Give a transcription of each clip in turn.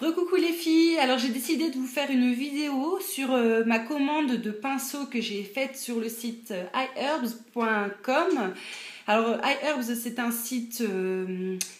Recoucou les filles, alors j'ai décidé de vous faire une vidéo sur ma commande de pinceaux que j'ai faite sur le site iherbs.com. Alors iherbs, c'est un site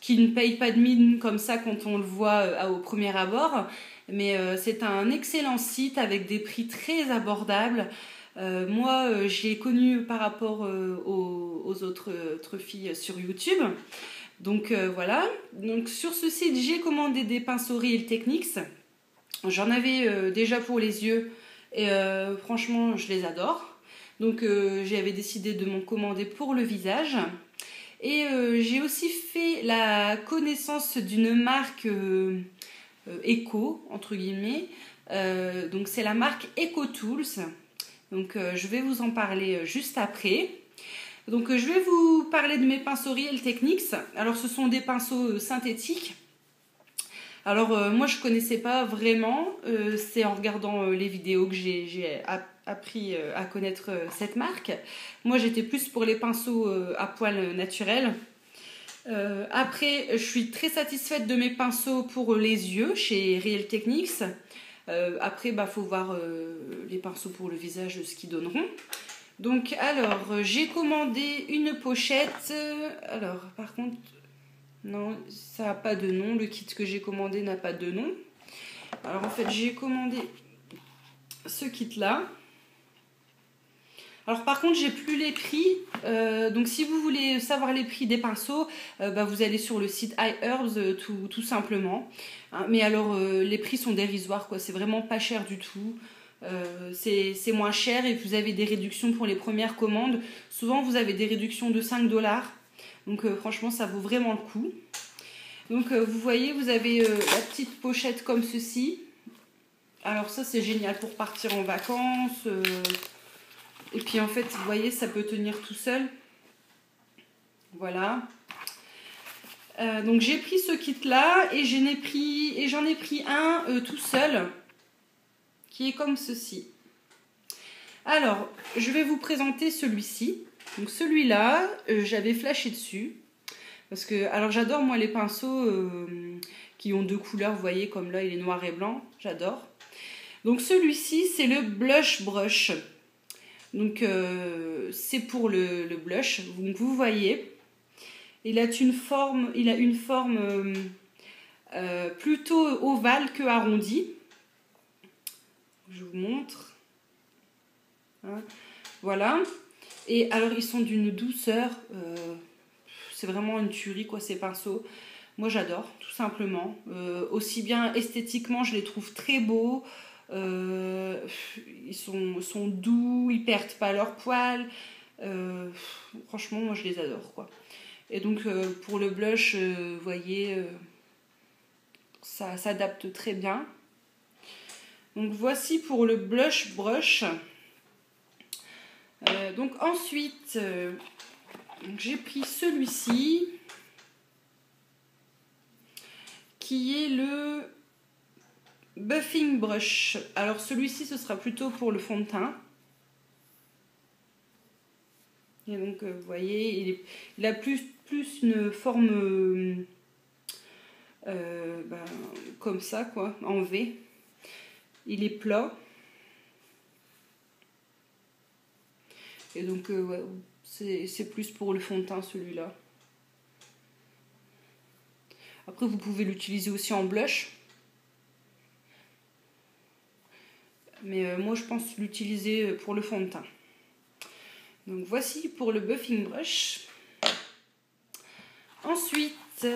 qui ne paye pas de mine comme ça quand on le voit au premier abord, mais c'est un excellent site avec des prix très abordables. Moi, je l'ai connu par rapport aux autres filles sur YouTube. Donc voilà, donc sur ce site j'ai commandé des pinceaux Real Techniques. J'en avais déjà pour les yeux et franchement je les adore. Donc j'avais décidé de m'en commander pour le visage. Et j'ai aussi fait la connaissance d'une marque éco, entre guillemets. Donc c'est la marque EcoTools. Donc je vais vous en parler juste après. Donc je vais vous parler de mes pinceaux Real Techniques. Alors ce sont des pinceaux synthétiques. Alors moi je connaissais pas vraiment, c'est en regardant les vidéos que j'ai appris à connaître cette marque. Moi j'étais plus pour les pinceaux à poils naturels. Après je suis très satisfaite de mes pinceaux pour les yeux chez Real Techniques. Après faut voir les pinceaux pour le visage ce qu'ils donneront. Donc alors j'ai commandé une pochette. Alors par contre non, ça n'a pas de nom, le kit que j'ai commandé n'a pas de nom. Alors en fait j'ai commandé ce kit là. Alors par contre j'ai plus les prix, donc si vous voulez savoir les prix des pinceaux, vous allez sur le site iHerbs tout simplement. Hein, mais alors les prix sont dérisoires quoi, c'est vraiment pas cher du tout. C'est moins cher et vous avez des réductions pour les premières commandes. Souvent vous avez des réductions de 5$. Donc franchement ça vaut vraiment le coup. Donc vous voyez vous avez la petite pochette comme ceci. Alors ça c'est génial pour partir en vacances. Et puis en fait vous voyez ça peut tenir tout seul. Voilà. Donc j'ai pris ce kit là et j'en ai pris un tout seul. Qui est comme ceci. Alors, je vais vous présenter celui-ci. Donc celui-là, j'avais flashé dessus. Parce que, alors j'adore moi les pinceaux qui ont deux couleurs, vous voyez, comme là il est noir et blanc. J'adore. Donc celui-ci, c'est le Blush Brush. Donc c'est pour le blush. Donc vous voyez, il a une forme plutôt ovale que arrondie. Je vous montre. Hein, voilà. Et alors, ils sont d'une douceur. C'est vraiment une tuerie, quoi, ces pinceaux. Moi, j'adore, tout simplement. Aussi bien esthétiquement, je les trouve très beaux. Ils sont doux, ils perdent pas leurs poils. Franchement, moi, je les adore, quoi. Et donc, pour le blush, vous voyez, ça s'adapte très bien. Donc voici pour le blush brush. Donc ensuite, j'ai pris celui-ci qui est le buffing brush. Alors celui-ci ce sera plutôt pour le fond de teint. Et donc vous voyez, il a plus une forme comme ça quoi, en V. Il est plat. Et donc, ouais, c'est plus pour le fond de teint celui-là. Après, vous pouvez l'utiliser aussi en blush. Mais moi, je pense l'utiliser pour le fond de teint. Donc, voici pour le buffing brush. Ensuite,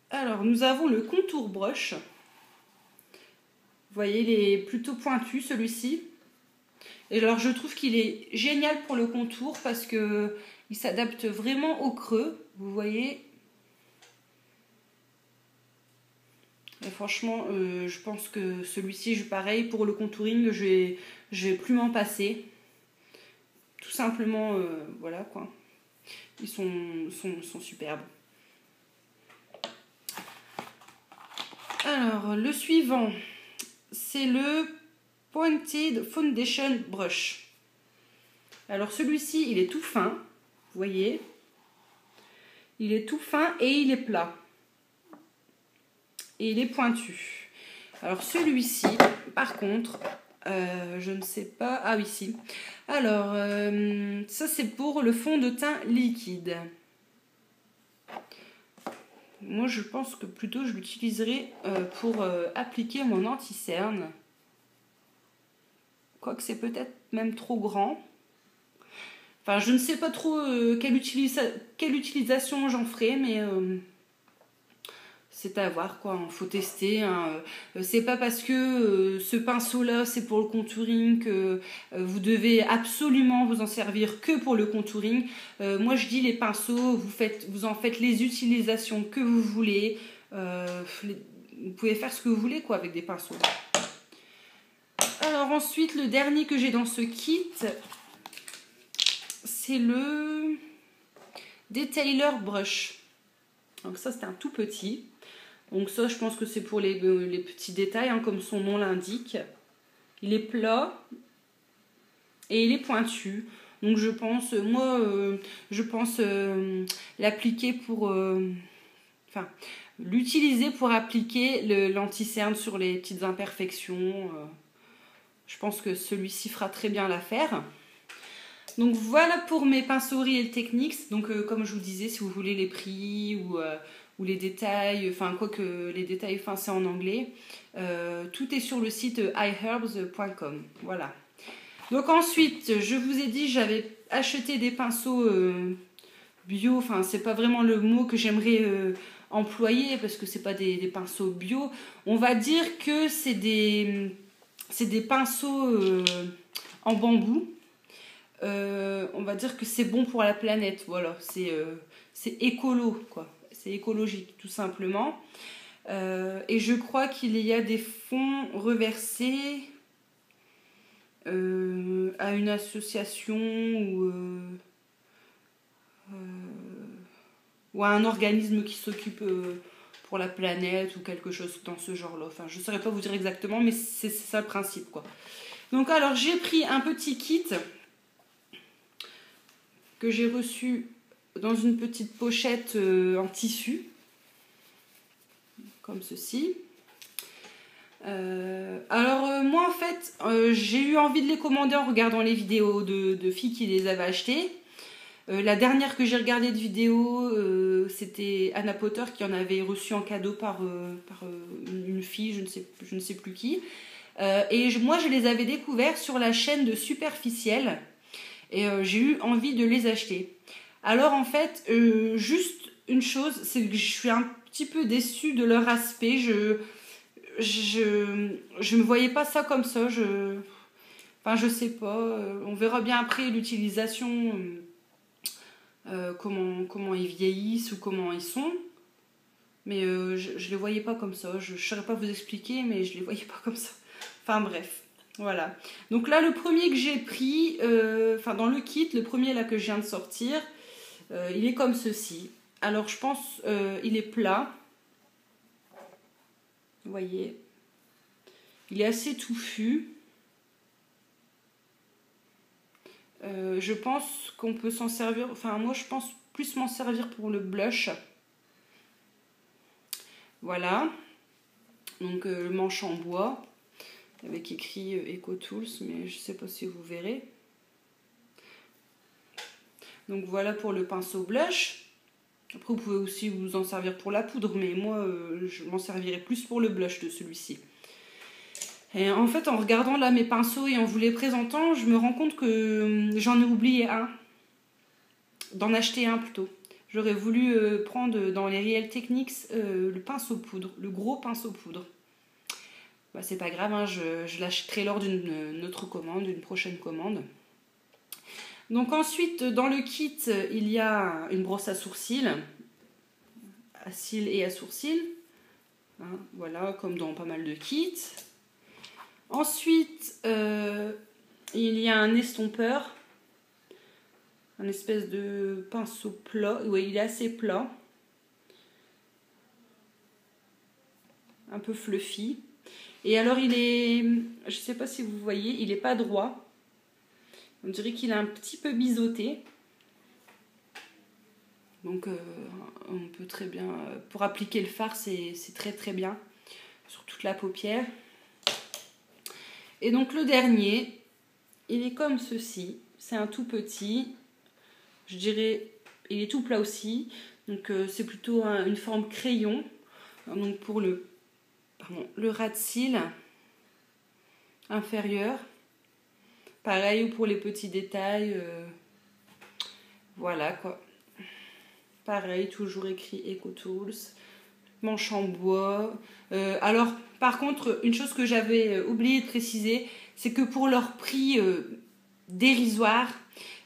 alors, nous avons le contour brush. Vous voyez, il est plutôt pointu celui-ci. Et alors je trouve qu'il est génial pour le contour parce que il s'adapte vraiment au creux. Vous voyez. Et franchement, je pense que celui-ci, pareil pour le contouring, je vais plus m'en passer. Tout simplement, voilà quoi. Ils sont superbes. Alors le suivant. C'est le Pointed Foundation Brush. Alors celui-ci, il est tout fin, vous voyez. Il est tout fin et il est plat. et il est pointu. Alors celui-ci, par contre, je ne sais pas... Ah oui, si. Alors, ça c'est pour le fond de teint liquide. Moi, je pense que plutôt je l'utiliserai pour appliquer mon anti-cerne. Quoique c'est peut-être même trop grand. Enfin, je ne sais pas trop quelle utilisation j'en ferai, mais c'est à voir, quoi. Il faut tester. Hein. C'est pas parce que ce pinceau-là, c'est pour le contouring que vous devez absolument vous en servir que pour le contouring. Moi, je dis les pinceaux, vous en faites les utilisations que vous voulez. Vous pouvez faire ce que vous voulez, quoi, avec des pinceaux. Alors ensuite, le dernier que j'ai dans ce kit, c'est le Detailer Brush. Donc ça, c'est un tout petit. Donc ça, je pense que c'est pour les petits détails, hein, comme son nom l'indique. Il est plat et il est pointu. Donc je pense, l'appliquer pour... Enfin, l'utiliser pour appliquer l'anti-cerne sur les petites imperfections. Je pense que celui-ci fera très bien l'affaire. Donc voilà pour mes pinceaux Real Techniques. Donc comme je vous disais, si vous voulez les prix ou les détails, enfin quoique les détails, enfin c'est en anglais, tout est sur le site iherbs.com. Voilà. Donc ensuite, je vous ai dit, j'avais acheté des pinceaux bio. Enfin, c'est pas vraiment le mot que j'aimerais employer parce que c'est pas des pinceaux bio. On va dire que c'est des pinceaux en bambou. On va dire que c'est bon pour la planète, voilà, c'est écolo, quoi. C'est écologique, tout simplement. Et je crois qu'il y a des fonds reversés à une association ou à un organisme qui s'occupe pour la planète ou quelque chose dans ce genre-là. Enfin, je ne saurais pas vous dire exactement, mais c'est ça le principe, quoi. Donc alors, j'ai pris un petit kit que j'ai reçu dans une petite pochette en tissu, comme ceci. Moi en fait, j'ai eu envie de les commander en regardant les vidéos de filles qui les avaient achetées. La dernière que j'ai regardée de vidéo, c'était Anna Potter qui en avait reçu en cadeau par une fille, je ne sais plus qui. Moi, je les avais découverts sur la chaîne de Superficielle. Et j'ai eu envie de les acheter. Alors en fait, juste une chose, c'est que je suis un petit peu déçue de leur aspect. Je me voyais pas ça comme ça. Enfin, je sais pas. On verra bien après l'utilisation, comment ils vieillissent ou comment ils sont. Mais je les voyais pas comme ça. Je saurais pas vous expliquer, mais je les voyais pas comme ça. Enfin bref. Voilà. Donc là, le premier que j'ai pris, dans le kit, le premier là que je viens de sortir, il est comme ceci. Alors, je pense il est plat. Vous voyez. Il est assez touffu. Je pense qu'on peut s'en servir... Enfin, moi, je pense plus m'en servir pour le blush. Voilà. Donc, le manche en bois. Avec écrit Eco Tools, mais je ne sais pas si vous verrez. Donc voilà pour le pinceau blush. Après, vous pouvez aussi vous en servir pour la poudre, mais moi, je m'en servirai plus pour le blush de celui-ci. Et en fait, en regardant là mes pinceaux et en vous les présentant, je me rends compte que j'en ai oublié un. D'en acheter un plutôt. J'aurais voulu prendre dans les Real Techniques le pinceau poudre, le gros pinceau poudre. Bah, c'est pas grave, hein, je l'achèterai lors d'une autre commande, d'une prochaine commande. Donc ensuite, dans le kit, il y a une brosse à sourcils, à cils et à sourcils. Hein, voilà, comme dans pas mal de kits. Ensuite, il y a un estompeur, un espèce de pinceau plat. Oui, il est assez plat. Un peu fluffy. Et alors il est, je sais pas si vous voyez, il est pas droit. On dirait qu'il est un petit peu biseauté. Donc on peut très bien, pour appliquer le fard, c'est très très bien. sur toute la paupière. Et donc le dernier, il est comme ceci. C'est un tout petit. Je dirais, il est tout plat aussi. Donc c'est plutôt une forme crayon. Donc pour le ras de cils inférieur. Pareil pour les petits détails. Voilà quoi. Pareil, toujours écrit EcoTools. Manche en bois. Alors, par contre, une chose que j'avais oublié de préciser, c'est que pour leur prix dérisoire,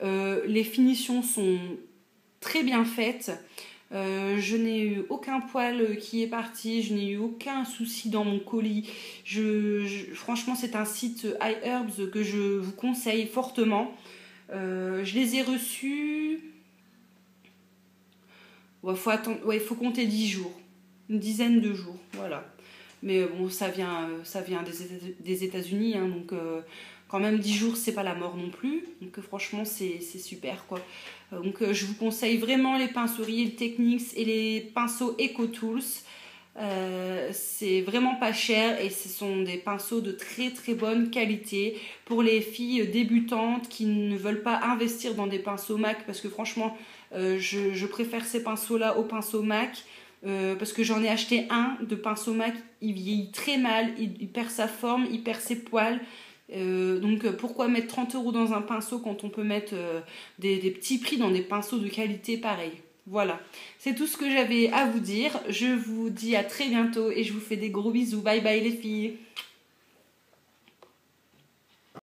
les finitions sont très bien faites. Je n'ai eu aucun poil qui est parti, je n'ai eu aucun souci dans mon colis. Franchement, c'est un site iHerbs que je vous conseille fortement. Je les ai reçus. Il faut compter 10 jours. Une dizaine de jours, voilà. Mais bon, ça vient des États-Unis, hein, donc quand même 10 jours, c'est pas la mort non plus. Donc franchement, c'est super, quoi. Donc je vous conseille vraiment les pinceaux Real Techniques et les pinceaux EcoTools. C'est vraiment pas cher et ce sont des pinceaux de très très bonne qualité pour les filles débutantes qui ne veulent pas investir dans des pinceaux MAC, parce que franchement je préfère ces pinceaux là aux pinceaux MAC, parce que j'en ai acheté un de pinceau MAC, il vieillit très mal, il perd sa forme, il perd ses poils. Donc pourquoi mettre 30 € dans un pinceau quand on peut mettre des petits prix dans des pinceaux de qualité pareil. Voilà, c'est tout ce que j'avais à vous dire. Je vous dis à très bientôt et je vous fais des gros bisous. Bye bye les filles.